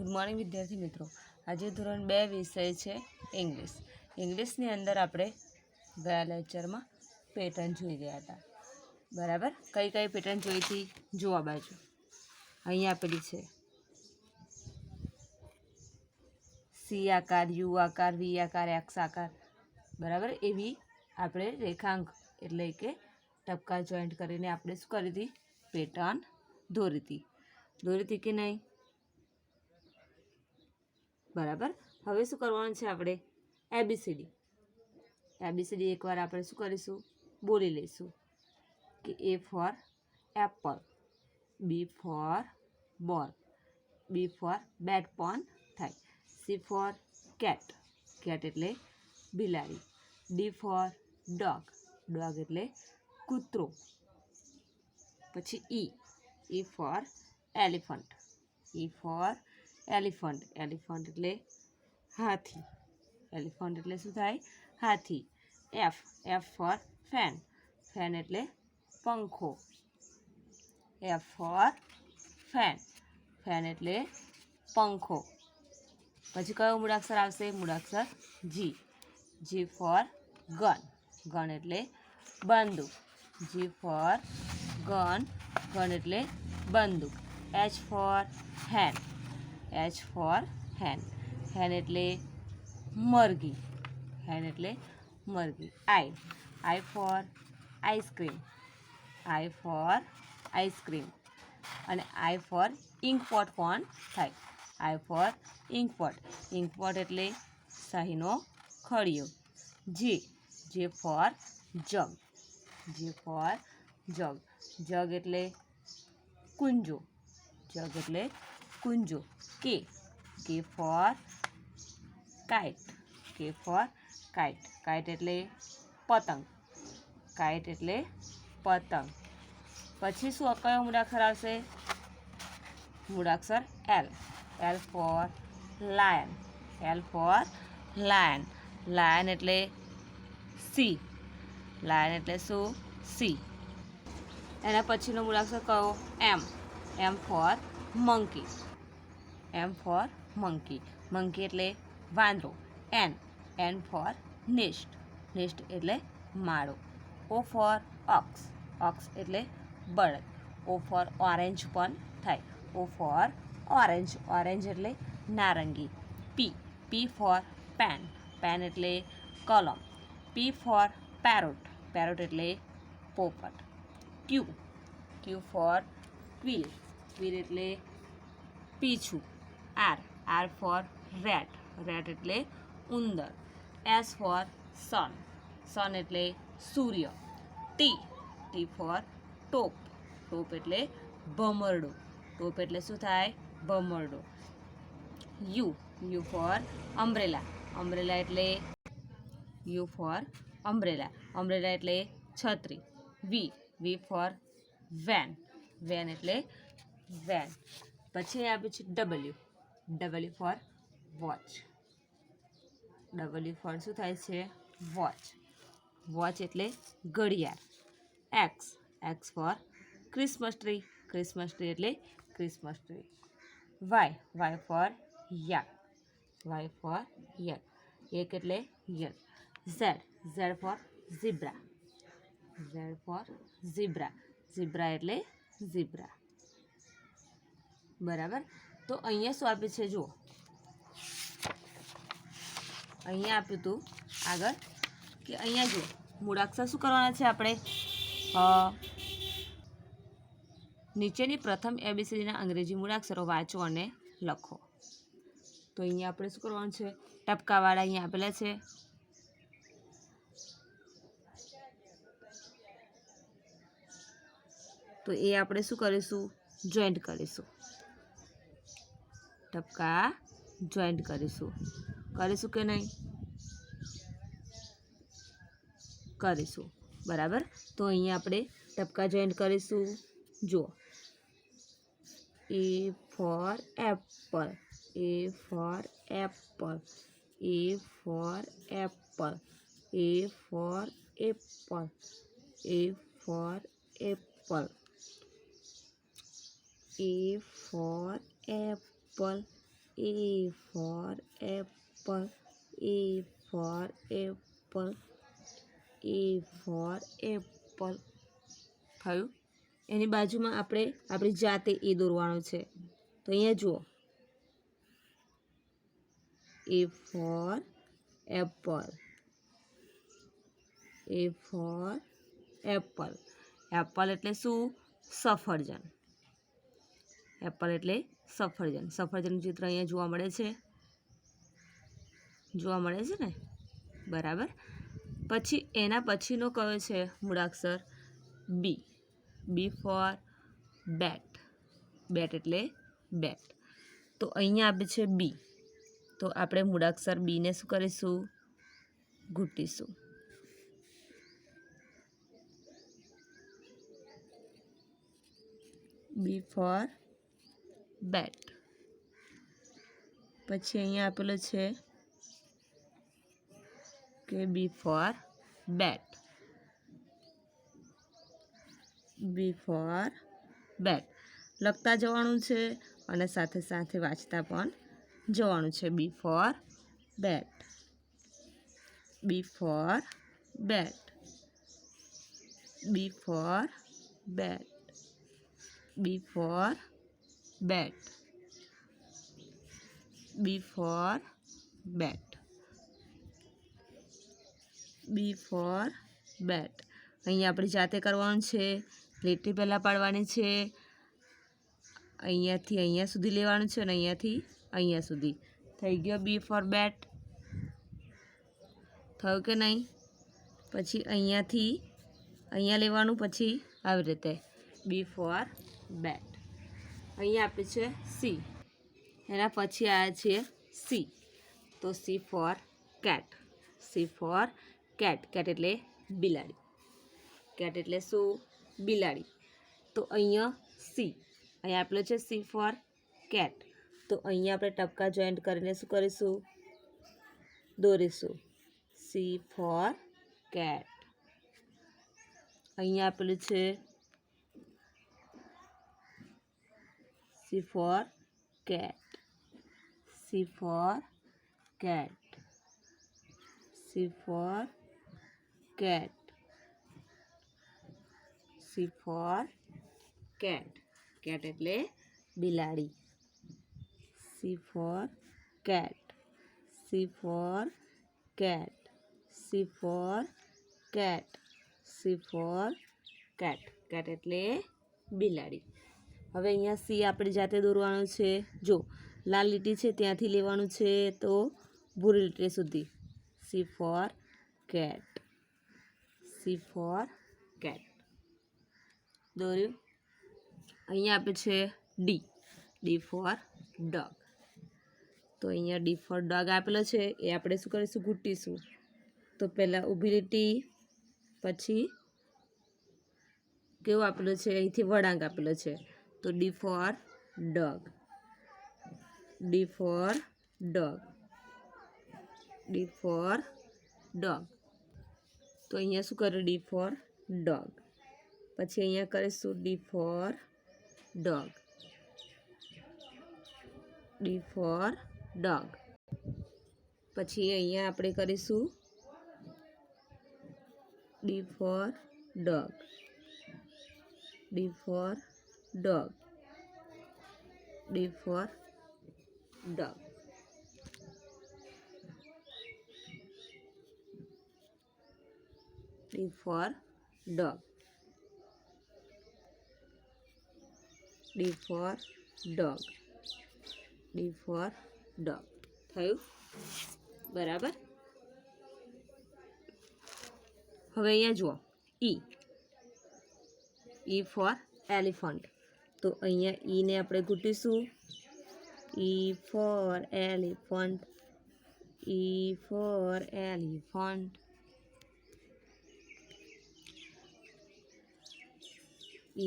Good morning વિદ્યાર્થી મિત્રો। આજે ધોરણ 2 વિષય છે ઇંગ્લિશ। ઇંગ્લિશની અંદર આપણે ગયા લેક્ચરમાં પેટર્ન જોઈ ગયા હતા, બરાબર। કઈ કઈ પેટર્ન જોઈ હતી જો આ બાજુ અહીં આપેલી છે, સી આકાર, યુ આકાર, વી આકાર, એક્સ આકાર, બરાબર। એવી આપણે રેખાંક એટલે કે ટપકા જોઈન્ટ કરીને આપણે શું કરી હતી, પેટર્ન દોરી હતી કે નહીં, બરાબર। હવે શું કરવાનું છે, આપણે એબીસીડી એકવાર આપણે શું કરીશું, બોલી લઈશું કે એ ફોર એપલ, બી ફોર બોલ, બી ફોર બેટ પણ થાય, સી ફોર કેટ, કેટ એટલે બિલાડી, ડી ફોર ડોગ, ડોગ એટલે કૂતરો, પછી E for elephant, E for elephant, elephant એટલે હાથી, એલિફન્ટ એટલે શું થાય, હાથી, એફ ફોર ફેન, ફેન એટલે પંખો, એફ ફોર ફેન, ફેન એટલે પંખો। પછી કયો મૂળાક્ષર આવશે, મૂળાક્ષર જી ફોર ગન, ગન એટલે બંદૂક, જી ફોર ગન, ગન એટલે બંદૂક, H for hen, H for hen, hen એટલે મરઘી, હેન એટલે મરઘી, I for ice cream, I for ice cream, અને આઈ ફોર ઇંકપોટ પણ થાય, આઈ ફોર ઇંકપોટ, ઇંકપોટ એટલે શાહીનો ખડિયો, જે ફોર જગ, જે ફોર જગ, જગ એટલે કુંજો, જગ એટલે કુંજો, કે ફોર કાઇટ, કે ફોર કાઇટ, કાઇટ એટલે પતંગ, કાઇટ એટલે પતંગ। પછી શું કયો મૂળાક્ષર આવશે, મૂળાક્ષર L for lion, L for lion, lion એટલે સી, લાયન એટલે શું, સી। એના પછીનો મૂળાક્ષર કયો, M for monkey, M for monkey, monkey એટલે વાંદરો, એન ફોર નેસ્ટ, નેસ્ટ એટલે માળો, ઓ ફોર ઓક્સ, ઓક્સ એટલે બળદ, ઓ ફોર ઓરેન્જ પણ થાય, ઓ ફોર ઓરેન્જ, ઓરેન્જ એટલે નારંગી, પી ફોર પેન, પેન એટલે કલમ, પી ફોર પેરોટ, પેરોટ એટલે પોપટ, ક્યુ ફોર ક્વિલ, ક્વિલ એટલે પીછું, આર ફોર રેટ, રેટ એટલે ઉંદર, એસ ફોર સન, સન એટલે સૂર્ય, ટી ફોર ટોપ, ટોપ એટલે ભમરડો, ટોપ એટલે શું થાય, ભમરડો, યુ ફોર અમ્બ્રેલા, અમ્બ્રેલા એટલે યુ ફોર અમ્બ્રેલા, અમ્બ્રેલા એટલે છત્રી, વી ફોર વેન, વેન એટલે વેન। પછી આપ્યું છે W for watch, W for શું થાય છે, વોચ, વોચ એટલે ઘડિયાળ, X for Christmas tree, Christmas tree એટલે Christmas tree, Y for yak, Y for yak, એક એટલે યક, Z for zebra, Z for zebra, zebra એટલે ઝીબ્રા, બરાબર। તો અહીંયા શું આપ્યું છે, જુઓ અહીંયા આપ્યું હતું આગળ કે અહીંયા જુઓ મૂળાક્ષર શું કરવાના છે, આપણે નીચેની પ્રથમ એબીસીડીના અંગ્રેજી મૂળાક્ષરો વાંચો અને લખો। તો અહીંયા આપણે શું કરવાનું છે, ટપકાવાળા અહીંયા આપેલા છે, તો એ આપણે શું કરીશું, જોઈન્ટ કરીશું, ટપકા જોઈન્ટ કરીશું કે નહીં, કરીશું, બરાબર। તો અહીંયા આપણે ટપકા જોઈન્ટ કરીશું, જુઓ A for apple, A for apple, A for apple, A for apple, A for apple, A for apple, A for apple. A for apple. A for apple. થયું. એની બાજુમાં આપણે આપણી જાતે એ દોરવાનું છે. તો અહીંયા જુઓ, A for apple. A for apple. Apple એટલે શું? સફરજન. એપલ એટલે સફરજન. સફરજનનું ચિત્ર અહીંયા જોવા મળે છે. જોવા મળે છે ને? બરાબર. પછી એના પછીનો કયો છે મૂળાક્ષર? બી. બી ફોર બેટ. બેટ એટલે બેટ. તો અહીંયા આપે છે બી. તો આપણે મૂળાક્ષર બીને શું કરીશું? ઘૂંટીશું. બી ફોર બેટ. પછી અહીંયા આપેલો છે કે બી ફોર બેટ. બી ફોર બેટ લખતા જવાનું છે અને સાથે સાથે વાંચતા પણ જવાનું છે. બી ફોર બેટ. બી ફોર બેટ. બી ફોર બેટ. બી ફોર બેટ. બી ફોર બેટ. બી ફોર બેટ. અહીંયા આપણી જાતે કરવાનું છે. લીટી પહેલાં પાડવાની છે. અહીંયાથી અહીંયા સુધી લેવાનું છે અને અહીંયાથી અહીંયા સુધી. થઈ ગયો બી ફોર બેટ. થયું કે નહીં? પછી અહીંયાથી અહીંયા લેવાનું, પછી આવી રીતે બી ફોર બેટ. અહીંયા આપે છે સી. એના પછી આવ્યા છે સી. તો C four cat. C four cat. Cat એટલે બિલાડી. કેટ એટલે શું? બિલાડી. તો અહીંયા સી. અહીંયા આપેલું છે સી ફોર કેટ. તો અહીંયા આપણે ટપકા જોઈન્ટ કરીને શું કરીશું? દોરીશું. C four cat. અહીંયા આપેલું છે C four cat. C four cat. C four cat. C four cat. Cat એટલે બિલાડી. C four cat. C four cat. C four cat. C four cat. Cat એટલે બિલાડી. હવે અહીંયા સી આપણે જાતે દોરવાનું છે. જો લાલ લીટી છે ત્યાંથી લેવાનું છે તો ભૂરી લીટી સુધી. C four cat. C four cat. દોર્યું. અહીંયા આપે છે ડી. D four dog. તો અહીંયા ડી ફોર ડોગ આપેલો છે. એ આપણે શું કરીશું? ઘૂંટીશું. તો પહેલાં ઊભી લીટી, પછી કેવું આપેલું છે? અહીંથી વળાંક આપેલો છે. તો D four dog. D four dog. D four dog. તો અહીંયા શું કરે? D four dog. પછી અહીંયા કરીશું D four dog. D four dog. પછી અહીંયા આપણે કરીશું D four dog. D four dog. D four dog. D four dog. D four dog. D four dog. થયું? બરાબર. હવે અહીંયા જુઓ, ઈ. ઈ ફોર એલિફન્ટ. તો અહીંયા ઈને આપણે ઘૂંટીશું. E for elephant. E for elephant.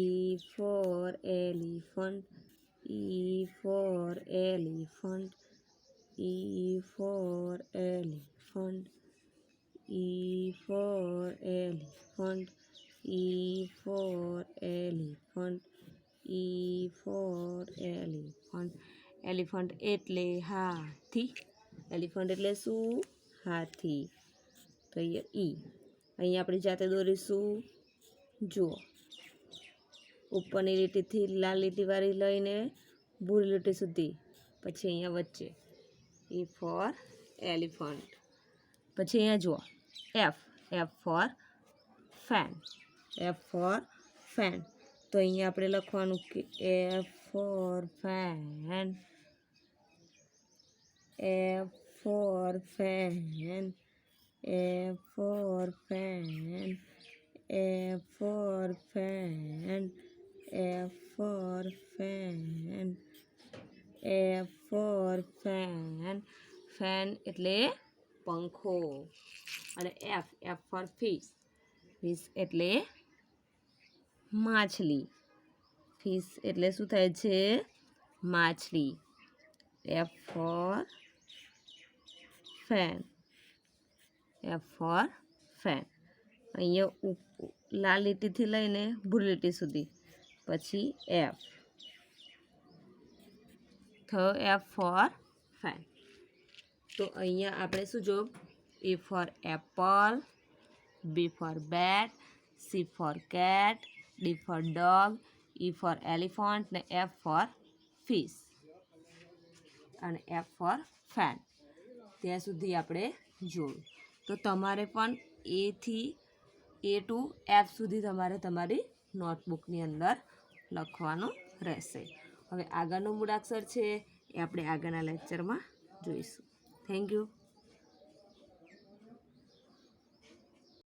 E for elephant. E for elephant. E for elephant. E for elephant. E for elephant. E for elephant. Elephant એટલે હાથી. એલિફન્ટ એટલે શું? હાથી. તો અહીંયા આપણે જાતે દોરીશું. જુઓ, ઉપરની લીટીથી લાલ લીટીવાળી લઈને ભૂરી લીટી સુધી, પછી અહીંયા વચ્ચે E ફોર એલિફન્ટ. પછી અહીંયા જુઓ F for fan. F for fan. તો અહીંયા આપણે લખવાનું કે F for fan. F for fan. F for fan. F for fan. F for fan. F for fan. Fan એટલે પંખો. અને F ફોર ફિશ. ફિશ એટલે માછલી. ફિશ એટલે શું થાય છે? માછલી. F for fan. F for fan. અહીંયા લાલ લીટીથી લઈને ભૂરી લીટી સુધી, પછી F થયો F ફોર ફેન. તો અહીંયા આપણે શું જોયું? A for apple, B for bat, C for cat, D for dog, E for elephant ને F ફોર ફિશ અને F ફોર ફેન. ત્યાં સુધી આપણે જોયું. તો તમારે પણ એથી A ટુ F સુધી તમારી નોટબુકની અંદર લખવાનું રહેશે. હવે આગળનો મૂળાક્ષર છે એ આપણે આગળના લેક્ચરમાં જોઈશું. Thank you.